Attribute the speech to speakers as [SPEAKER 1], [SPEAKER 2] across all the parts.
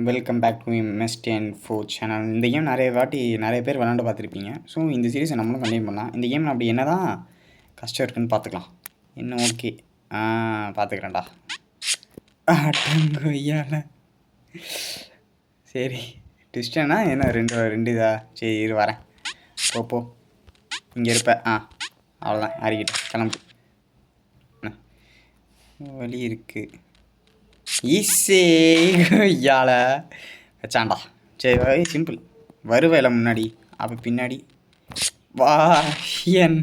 [SPEAKER 1] Welcome back to MST and four channel. இந்த game நிறைய பேர் விளாண்டு பார்த்துருப்பீங்க. ஸோ இந்த சீரீஸை நம்மளும் கண்டினியூ பண்ணலாம். இந்த கேம் அப்படி என்ன தான் கஷ்டம் இருக்குன்னு பார்த்துக்கலாம். இன்னும் ஓகே பார்த்துக்கிறேன்டா. ஐயால சரி டிஸ்டனா என்ன ரெண்டு இதா சரி இரு வரேன். போ இங்கே இருப்பேன். அவ்வளோதான். யாரிக்கிட்ட கிளம்பு. வழி இருக்குது ஈஸே ஐயால வச்சாண்டா. சரி சிம்பிள். வருவேல முன்னாடி அப்போ பின்னாடி வா என்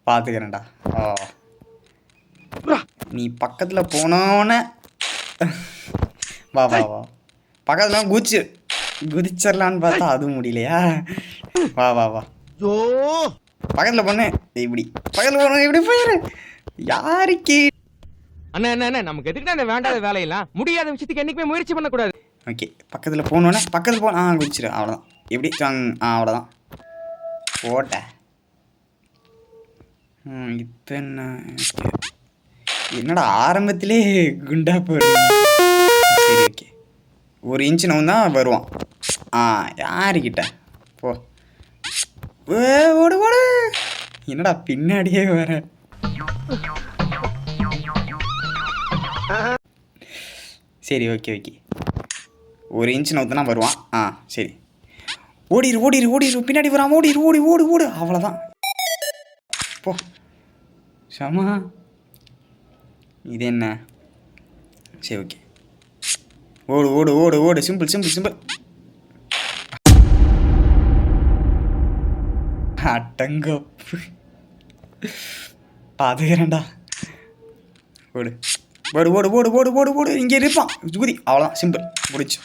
[SPEAKER 1] பார்த்துக்கிறேன்டா. நீ பக்கத்தில் போனோன்னே வா வா வா பக்கத்தில் குதிச்சிடலான்னு பார்த்தா அதுவும் முடியலையா. வா வா வா பக்கத்தில் பொண்ணு இப்படி பக்கத்தில் போன இப்படி போயிரு. யாருக்கு
[SPEAKER 2] அண்ணா அண்ணா நமக்கு எதுக்கு அந்த வேண்டாத வேலையெல்லாம் முடியாத விஷயத்துக்கு என்னைக்குமே முயற்சி பண்ணக்கூடாது.
[SPEAKER 1] ஓகே பக்கத்தில் போனோன்னே பக்கத்தில் குதிச்சிரு. அவ்வளோதான். எப்படி அவ்வளோதான் போட்டேன். இப்போ என்னடா ஆரம்பத்திலே குண்டா போடுறீங்க. சரி ஓகே. ஒரு இன்ச்சு நவன் தான் வருவான். யாருக்கிட்ட போ ஓடு ஓடு. என்னடா பின்னாடியே வர. சரி ஓகே ஓகே. ஒரு இன்ச்சு நவுத்துனா வருவான். சரி ஓடிரு பின்னாடி வரான். ஓடு அவ்வளோதான். போ சமா. இது என்ன? சரி ஓகே. ஓடு சிம்பிள். அட்டங்கப்பு பார்த்துக்கிறேன்டா. ஓடு இங்கே இருப்பான் ஜூதி. அவ்வளோதான் சிம்பிள் முடிச்சு.